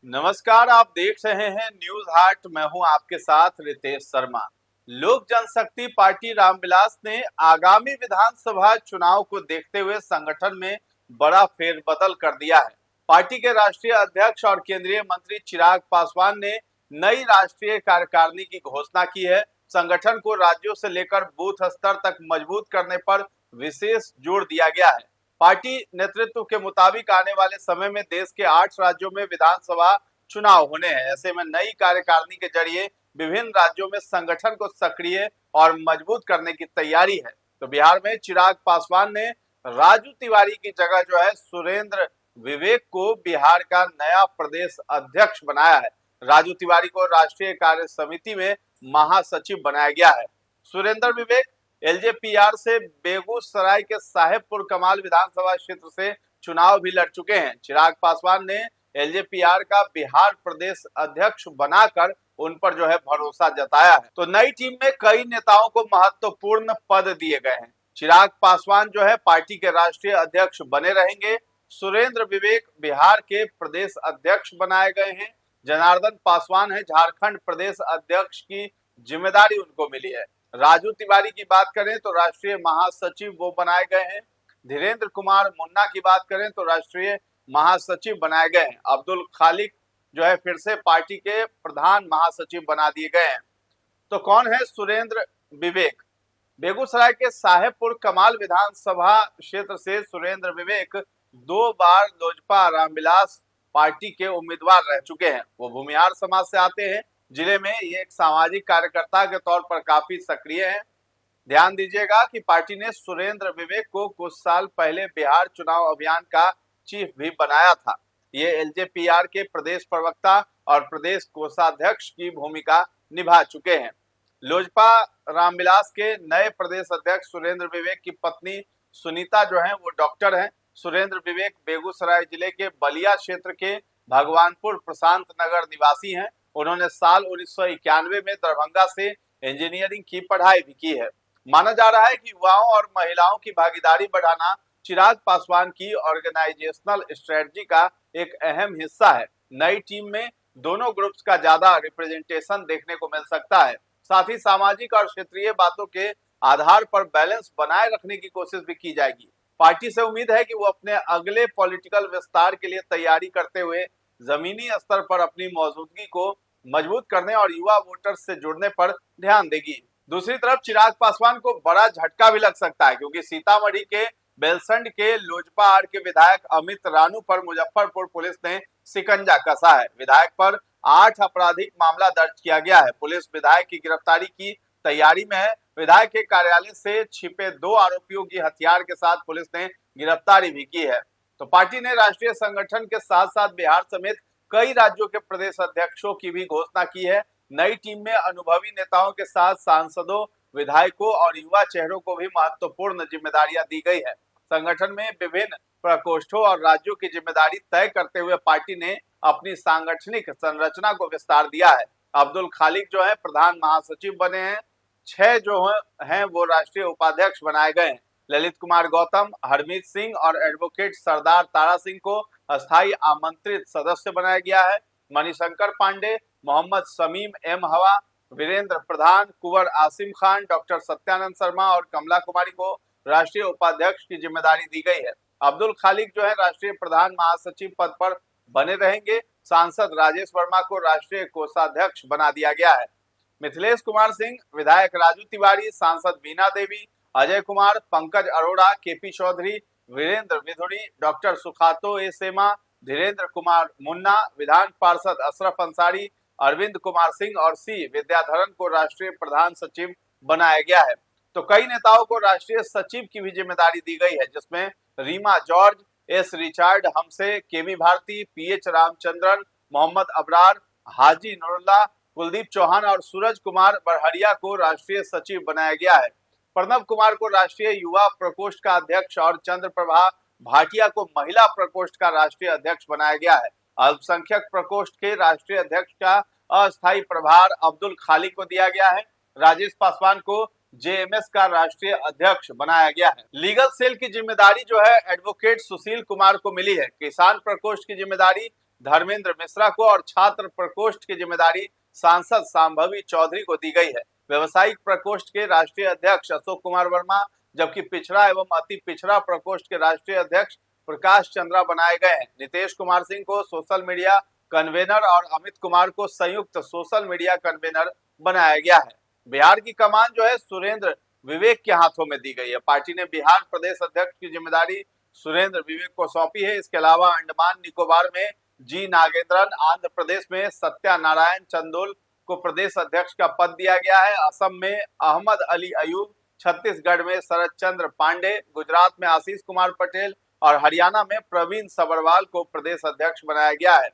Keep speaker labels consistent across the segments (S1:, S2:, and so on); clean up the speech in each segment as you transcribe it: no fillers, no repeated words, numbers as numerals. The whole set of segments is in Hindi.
S1: नमस्कार, आप देख रहे हैं न्यूज हाट। मैं हूं आपके साथ रितेश शर्मा। लोक जनशक्ति पार्टी रामविलास ने आगामी विधानसभा चुनाव को देखते हुए संगठन में बड़ा फेरबदल कर दिया है। पार्टी के राष्ट्रीय अध्यक्ष और केंद्रीय मंत्री चिराग पासवान ने नई राष्ट्रीय कार्यकारिणी की घोषणा की है। संगठन को राज्यों से लेकर बूथ स्तर तक मजबूत करने पर विशेष जोर दिया गया है। पार्टी नेतृत्व के मुताबिक आने वाले समय में देश के 8 राज्यों में विधानसभा चुनाव होने हैं। ऐसे में नई कार्यकारिणी के जरिए विभिन्न राज्यों में संगठन को सक्रिय और मजबूत करने की तैयारी है। तो बिहार में चिराग पासवान ने राजू तिवारी की जगह सुरेंद्र विवेक को बिहार का नया प्रदेश अध्यक्ष बनाया है। राजू तिवारी को राष्ट्रीय कार्य समिति में महासचिव बनाया गया है। सुरेंद्र विवेक एलजेपीआर से बेगूसराय के साहेबपुर कमाल विधानसभा क्षेत्र से चुनाव भी लड़ चुके हैं। चिराग पासवान ने एलजेपीआर का बिहार प्रदेश अध्यक्ष बनाकर उन पर भरोसा जताया है। तो नई टीम में कई नेताओं को महत्वपूर्ण पद दिए गए हैं। चिराग पासवान पार्टी के राष्ट्रीय अध्यक्ष बने रहेंगे। सुरेंद्र विवेक बिहार के प्रदेश अध्यक्ष बनाए गए हैं। जनार्दन पासवान है झारखंड प्रदेश अध्यक्ष की जिम्मेदारी उनको मिली है। राजू तिवारी की बात करें तो राष्ट्रीय महासचिव वो बनाए गए हैं। धीरेन्द्र कुमार मुन्ना की बात करें तो राष्ट्रीय महासचिव बनाए गए हैं। अब्दुल खालिक फिर से पार्टी के प्रधान महासचिव बना दिए गए हैं। तो कौन है सुरेंद्र विवेक? बेगूसराय के साहेबपुर कमाल विधानसभा क्षेत्र से सुरेंद्र विवेक 2 बार लोजपा रामविलास पार्टी के उम्मीदवार रह चुके हैं। वो भूमिहार समाज से आते हैं। जिले में ये एक सामाजिक कार्यकर्ता के तौर पर काफी सक्रिय हैं। ध्यान दीजिएगा कि पार्टी ने सुरेंद्र विवेक को कुछ साल पहले बिहार चुनाव अभियान का चीफ भी बनाया था। ये एलजेपीआर के प्रदेश प्रवक्ता और प्रदेश कोषाध्यक्ष की भूमिका निभा चुके हैं। लोजपा रामविलास के नए प्रदेश अध्यक्ष सुरेंद्र विवेक की पत्नी सुनीता वो डॉक्टर हैं। सुरेंद्र विवेक बेगूसराय जिले के बलिया क्षेत्र के भगवानपुर प्रशांत नगर निवासी हैं। उन्होंने साल 1991 में दरभंगा से इंजीनियरिंग की पढ़ाई भी की है। माना जा रहा है कि युवाओं और महिलाओं की भागीदारी बढ़ाना चिराग पासवान की ऑर्गेनाइजेशनल स्ट्रेटजी का एक अहम हिस्सा है। नई टीम में दोनों ग्रुप्स का ज्यादा रिप्रेजेंटेशन देखने को मिल सकता है। साथ ही सामाजिक और क्षेत्रीय बातों के आधार पर बैलेंस बनाए रखने की कोशिश भी की जाएगी। पार्टी से उम्मीद है कि वो अपने अगले पॉलिटिकल विस्तार के लिए तैयारी करते हुए जमीनी स्तर पर अपनी मौजूदगी को मजबूत करने और युवा वोटर्स से जुड़ने पर ध्यान देगी। दूसरी तरफ चिराग पासवान को बड़ा झटका भी लग सकता है, क्योंकि सीतामढ़ी के बेलसंड के लोजपा आर के विधायक अमित रानू पर मुजफ्फरपुर पुलिस ने शिकंजा कसा है। विधायक पर 8 आपराधिक मामला दर्ज किया गया है। पुलिस विधायक की गिरफ्तारी की तैयारी में है। विधायक के कार्यालय से छिपे 2 आरोपियों की हथियार के साथ पुलिस ने गिरफ्तारी भी की है। तो पार्टी ने राष्ट्रीय संगठन के साथ साथ बिहार समेत कई राज्यों के प्रदेश अध्यक्षों की भी घोषणा की है। नई टीम में अनुभवी नेताओं के साथ सांसदों, विधायकों और युवा चेहरों को भी महत्वपूर्ण जिम्मेदारियां दी गई है। संगठन में विभिन्न प्रकोष्ठों और राज्यों की जिम्मेदारी तय करते हुए पार्टी ने अपनी सांगठनिक संरचना को विस्तार दिया है। अब्दुल खालिक प्रधान महासचिव बने हैं। 6 हैं वो राष्ट्रीय उपाध्यक्ष बनाए गए हैं। ललित कुमार गौतम, हरमीत सिंह और एडवोकेट सरदार तारा सिंह को अस्थायी आमंत्रित सदस्य बनाया गया है। मणिशंकर पांडे, मोहम्मद शमीम एम हवा, वीरेंद्र प्रधान, कुंवर आसिम खान, डॉक्टर सत्यानंद शर्मा और कमला कुमारी को राष्ट्रीय उपाध्यक्ष की जिम्मेदारी दी गई है। अब्दुल खालिक राष्ट्रीय प्रधान महासचिव पद पर बने रहेंगे। सांसद राजेश वर्मा को राष्ट्रीय कोषाध्यक्ष बना दिया गया है। मिथिलेश कुमार सिंह, विधायक राजू तिवारी, सांसद बीना देवी, अजय कुमार, पंकज अरोड़ा, केपी चौधरी, वीरेंद्र विधुड़ी, डॉक्टर सुखातो ए सेमा, धीरेन्द्र कुमार मुन्ना, विधान पार्षद अशरफ अंसारी, अरविंद कुमार सिंह और सी विद्याधरन को राष्ट्रीय प्रधान सचिव बनाया गया है। तो कई नेताओं को राष्ट्रीय सचिव की भी जिम्मेदारी दी गई है, जिसमें रीमा जॉर्ज, एस रिचार्ड हमसे, केवी भारती, पीएच रामचंद्रन, मोहम्मद अबरार, हाजी नुरुल्लाह, कुलदीप चौहान और सूरज कुमार बरहरिया को राष्ट्रीय सचिव बनाया गया है। प्रणव कुमार को राष्ट्रीय युवा प्रकोष्ठ का अध्यक्ष और चंद्र प्रभा भाटिया को महिला प्रकोष्ठ का राष्ट्रीय अध्यक्ष बनाया गया है। अल्पसंख्यक प्रकोष्ठ के राष्ट्रीय अध्यक्ष का अस्थायी प्रभार अब्दुल खालिक को दिया गया है। राजेश पासवान को जेएमएस का राष्ट्रीय अध्यक्ष बनाया गया है। लीगल सेल की जिम्मेदारी एडवोकेट सुशील कुमार को मिली है। किसान प्रकोष्ठ की जिम्मेदारी धर्मेंद्र मिश्रा को और छात्र प्रकोष्ठ की जिम्मेदारी सांसद संभावी चौधरी को दी गई है। व्यवसायिक प्रकोष्ठ के राष्ट्रीय अध्यक्ष अशोक कुमार वर्मा, जबकि पिछड़ा एवं अति पिछड़ा प्रकोष्ठ के राष्ट्रीय अध्यक्ष प्रकाश चंद्रा बनाए गए हैं। नीतीश कुमार सिंह को सोशल मीडिया कन्वेनर और अमित कुमार को संयुक्त सोशल मीडिया कन्वेनर बनाया गया है। बिहार की कमान जो है सुरेंद्र विवेक के हाथों में दी गई है। पार्टी ने बिहार प्रदेश अध्यक्ष की जिम्मेदारी सुरेंद्र विवेक को सौंपी है। इसके अलावा अंडमान निकोबार में जी नागेंद्रन, आंध्र प्रदेश में सत्यानारायण चंदोल को प्रदेश अध्यक्ष का पद दिया गया है। असम में अहमद अली अयूब, छत्तीसगढ़ में शरद चंद्र पांडे, गुजरात में आशीष कुमार पटेल और हरियाणा में प्रवीण सबरवाल को प्रदेश अध्यक्ष बनाया गया है।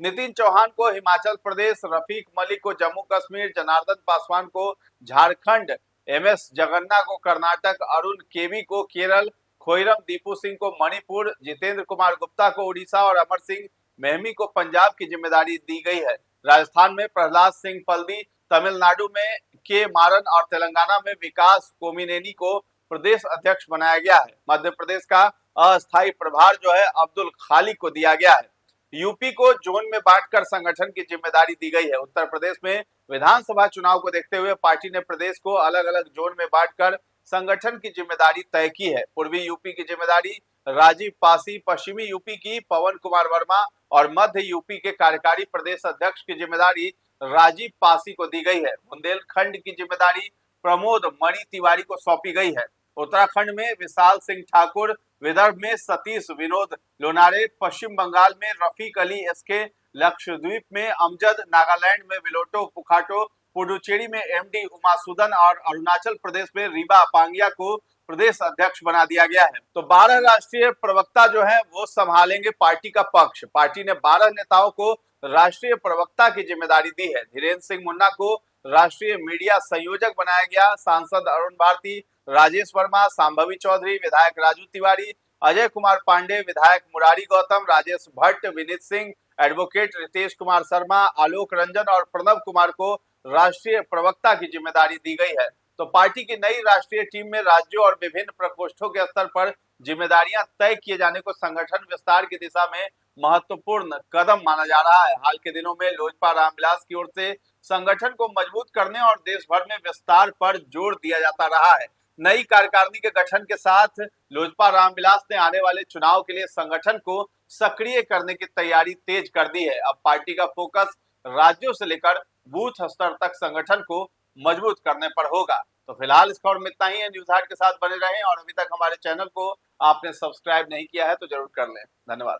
S1: नितिन चौहान को हिमाचल प्रदेश, रफीक मलिक को जम्मू कश्मीर, जनार्दन पासवान को झारखंड, एमएस जगन्ना को कर्नाटक, अरुण केवी को केरल, खोइरम दीपू सिंह को मणिपुर, जितेंद्र कुमार गुप्ता को उड़ीसा और अमर सिंह मेहमी को पंजाब की जिम्मेदारी दी गई है। राजस्थान में प्रहलाद सिंह पल्दी, तमिलनाडु में के मारन और तेलंगाना में विकास कोमिनेनी को प्रदेश अध्यक्ष बनाया गया है। मध्य प्रदेश का अस्थायी प्रभार जो है अब्दुल खालिक को दिया गया है। यूपी को जोन में बांटकर संगठन की जिम्मेदारी दी गई है। उत्तर प्रदेश में विधानसभा चुनाव को देखते हुए पार्टी ने प्रदेश को अलग अलग जोन में बांटकर संगठन की जिम्मेदारी तय की है। पूर्वी यूपी की जिम्मेदारी राजीव पासी, पश्चिमी यूपी की पवन कुमार वर्मा और मध्य यूपी के कार्यकारी प्रदेश अध्यक्ष की जिम्मेदारी राजीव पासी को दी गई है। बुंदेलखंड की जिम्मेदारी प्रमोद मणि तिवारी को सौंपी गई है। उत्तराखंड में विशाल सिंह ठाकुर, विदर्भ में सतीश विनोद लोनारे, पश्चिम बंगाल में रफीक अली एसके, लक्षद्वीप में अमजद, नागालैंड में विलोटो पुखाटो, पुडुचेरी में एमडी उमासुदन और अरुणाचल प्रदेश में रीबा पांग्या को प्रदेश अध्यक्ष बना दिया गया है। तो 12 राष्ट्रीय प्रवक्ता जो है वो संभालेंगे पार्टी का पक्ष। पार्टी ने 12 नेताओं को राष्ट्रीय प्रवक्ता की जिम्मेदारी दी है। धीरेन्द्र सिंह मुन्ना को राष्ट्रीय मीडिया संयोजक बनाया गया। सांसद अरुण भारती, राजेश वर्मा, संभावी चौधरी, विधायक राजू तिवारी, अजय कुमार पांडे, विधायक मुरारी गौतम, राजेश भट्ट, विनीत सिंह, एडवोकेट रितेश कुमार शर्मा, आलोक रंजन और प्रणव कुमार को राष्ट्रीय प्रवक्ता की जिम्मेदारी दी गई है। तो पार्टी की नई राष्ट्रीय टीम में राज्यों और विभिन्न प्रकोष्ठों के स्तर पर जिम्मेदारियां तय किए जाने को संगठन विस्तार की दिशा में महत्वपूर्ण कदम माना जा रहा है। हाल के दिनों में लोजपा रामविलास की ओर से संगठन को मजबूत करने और देश भर में विस्तार पर जोर दिया जाता रहा है। नई कार्यकारिणी के गठन के साथ लोजपा रामविलास ने आने वाले चुनाव के लिए संगठन को सक्रिय करने की तैयारी तेज कर दी है। अब पार्टी का फोकस राज्यों से लेकर बूथ स्तर तक संगठन को मजबूत करने पर होगा। तो फिलहाल इस खबर में इतना ही है। न्यूज हाट के साथ बने रहें और अभी तक हमारे चैनल को आपने सब्सक्राइब नहीं किया है तो जरूर कर लें। धन्यवाद।